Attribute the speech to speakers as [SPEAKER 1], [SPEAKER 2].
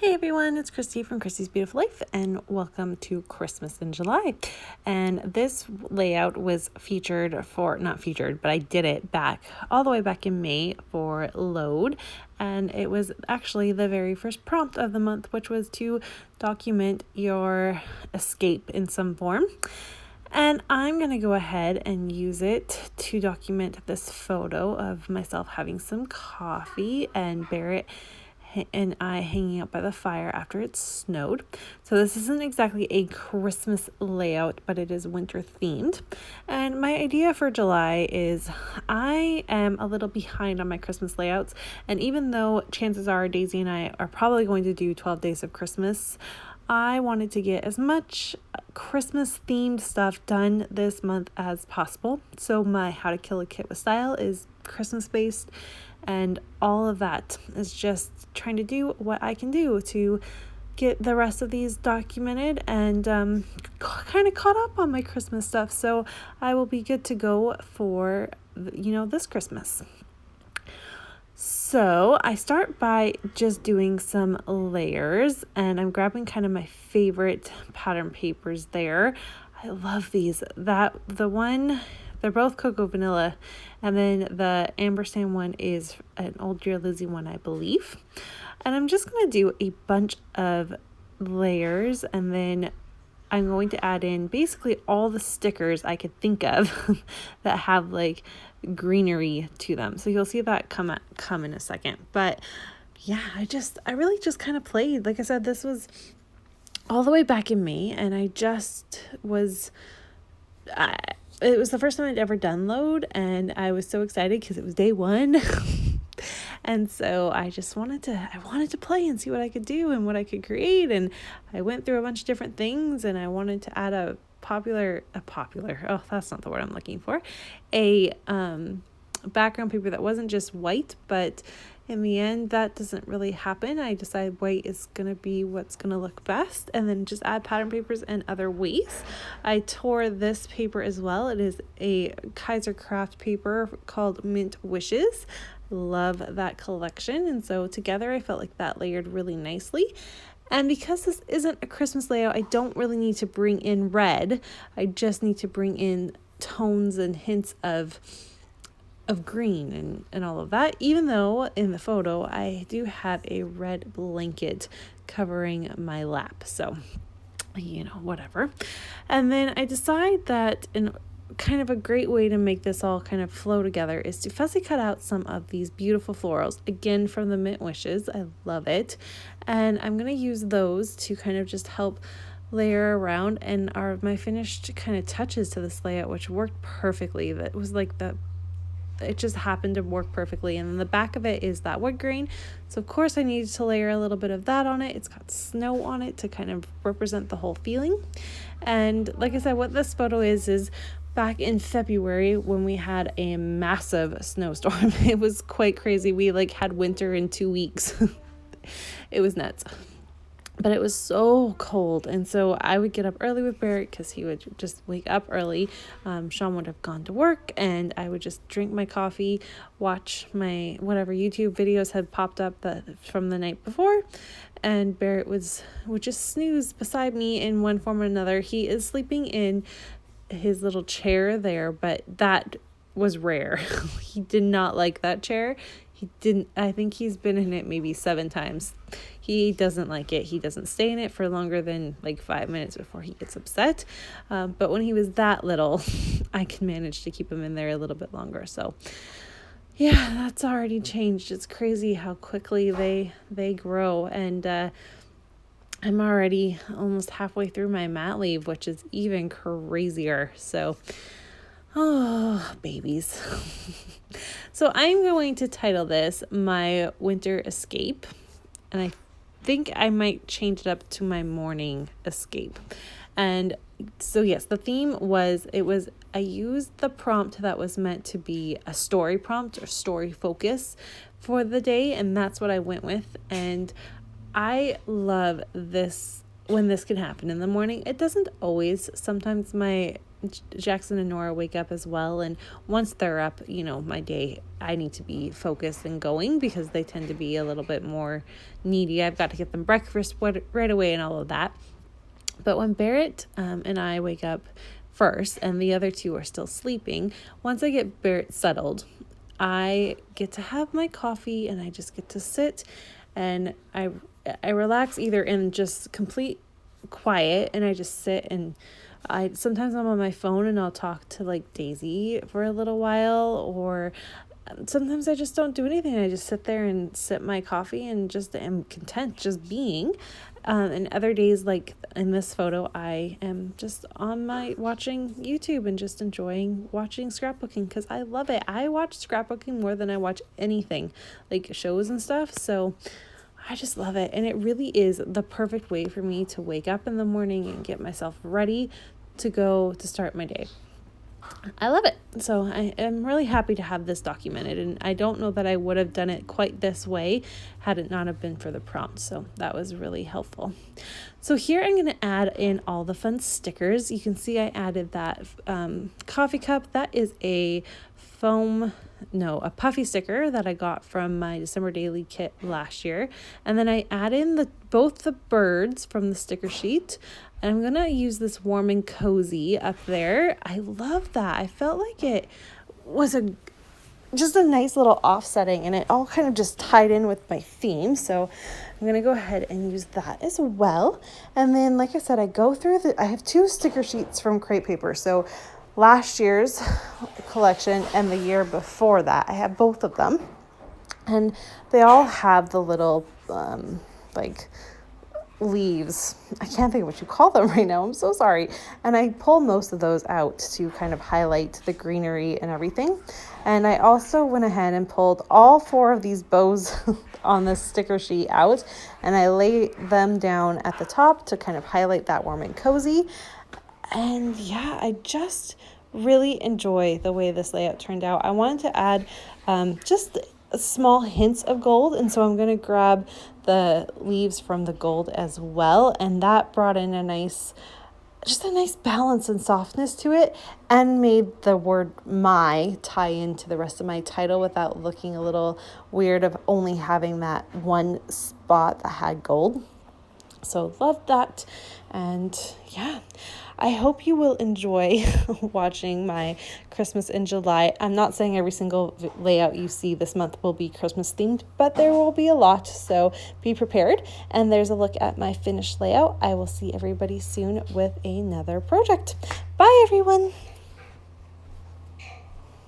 [SPEAKER 1] Hey everyone, it's Christy from Christy's Beautiful Life, and welcome to Christmas in July. And this layout was not featured, but I did it all the way back in May for Load. And it was actually the very first prompt of the month, which was to document your escape in some form. And I'm going to go ahead and use it to document this photo of myself having some coffee and Barrett and I hanging out by the fire after it snowed. So this isn't exactly a Christmas layout, but it is winter themed. And my idea for July is I am a little behind on my Christmas layouts. And even though chances are Daisy and I are probably going to do 12 days of Christmas, I wanted to get as much Christmas themed stuff done this month as possible. So my How to Kill a Kit with Style is Christmas based, and all of that is just trying to do what I can do to get the rest of these documented and kind of caught up on my Christmas stuff. So I will be good to go for, this Christmas. So I start by just doing some layers, and I'm grabbing kind of my favorite pattern papers there. I love these. They're both Cocoa Vanilla, and then the Amber Sand one is an Old Dear Lizzie one, I believe. And I'm just going to do a bunch of layers, and then I'm going to add in basically all the stickers I could think of that have like greenery to them. So you'll see that come in a second. But yeah, I really just kind of played. Like I said, this was all the way back in May, and it was the first time I'd ever done Load, and I was so excited because it was day one. And so I just wanted to play and see what I could do and what I could create. And I went through a bunch of different things, and I wanted to add a popular, oh, that's not the word I'm looking for, a background paper that wasn't just white, but in the end, that doesn't really happen. I decided white is going to be what's going to look best, and then just add pattern papers in other ways. I tore this paper as well. It is a Kaiser Craft paper called Mint Wishes. Love that collection. And so together I felt like that layered really nicely. And because this isn't a Christmas layout, I don't really need to bring in red. I just need to bring in tones and hints of green and all of that, even though in the photo I do have a red blanket covering my lap. So, whatever. And then I decide that in kind of a great way to make this all kind of flow together is to fussy cut out some of these beautiful florals, again from the Mint Wishes. I love it. And I'm going to use those to kind of just help layer around and are my finished kind of touches to this layout, which worked perfectly. That was like it just happened to work perfectly. And then the back of it is that wood grain. So of course I needed to layer a little bit of that on it. It's got snow on it to kind of represent the whole feeling. And like I said, what this photo is back in February when we had a massive snowstorm. It was quite crazy. We had winter in 2 weeks. It was nuts. But it was so cold, and so I would get up early with Barrett because he would just wake up early. Sean would have gone to work, and I would just drink my coffee, watch my whatever YouTube videos had popped up from the night before, and Barrett would just snooze beside me in one form or another. He is sleeping in his little chair there, but that was rare. He did not like that chair. I think he's been in it maybe 7 times. He doesn't like it. He doesn't stay in it for longer than 5 minutes before he gets upset. But when he was that little, I can manage to keep him in there a little bit longer. So yeah, that's already changed. It's crazy how quickly they grow. And I'm already almost halfway through my mat leave, which is even crazier. So, oh, babies. So I'm going to title this My Winter Escape. And I think I might change it up to My Morning Escape. And so yes, the theme I used the prompt that was meant to be a story prompt or story focus for the day. And that's what I went with. And I love this when this can happen in the morning. It doesn't always. Sometimes my Jackson and Nora wake up as well. And once they're up, my day, I need to be focused and going because they tend to be a little bit more needy. I've got to get them breakfast right away and all of that. But when Barrett and I wake up first and the other two are still sleeping, once I get Barrett settled, I get to have my coffee and I just get to sit and I relax either in just complete quiet and I just sit and sometimes I'm on my phone and I'll talk to like Daisy for a little while, or sometimes I just don't do anything. I just sit there and sip my coffee and just am content just being. And other days, like in this photo, I am just on watching YouTube and just enjoying watching scrapbooking because I love it. I watch scrapbooking more than I watch anything, like shows and stuff. So I just love it. And it really is the perfect way for me to wake up in the morning and get myself ready to go to start my day. I love it. So I am really happy to have this documented, and I don't know that I would have done it quite this way had it not have been for the prompt. So that was really helpful. So here I'm going to add in all the fun stickers. You can see I added that coffee cup. That is a puffy sticker that I got from my December Daily kit last year. And then I add in both the birds from the sticker sheet. And I'm going to use this warm and cozy up there. I love that. I felt like it was just a nice little offsetting, and it all kind of just tied in with my theme. So I'm going to go ahead and use that as well. And then, like I said, I go through I have 2 sticker sheets from Crate Paper. So last year's collection and the year before that, I have both of them. And they all have the little, leaves. I can't think of what you call them right now. I'm so sorry. And I pull most of those out to kind of highlight the greenery and everything. And I also went ahead and pulled all 4 of these bows on this sticker sheet out, and I lay them down at the top to kind of highlight that warm and cozy. And yeah, I just really enjoy the way this layout turned out. I wanted to add just small hints of gold, and so I'm going to grab the leaves from the gold as well, and that brought in a nice balance and softness to it, and made the word "my" tie into the rest of my title without looking a little weird of only having that one spot that had gold. So love that. And yeah, I hope you will enjoy watching my Christmas in July. I'm not saying every single layout you see this month will be Christmas themed, but there will be a lot, so be prepared. And there's a look at my finished layout. I will see everybody soon with another project. Bye, everyone.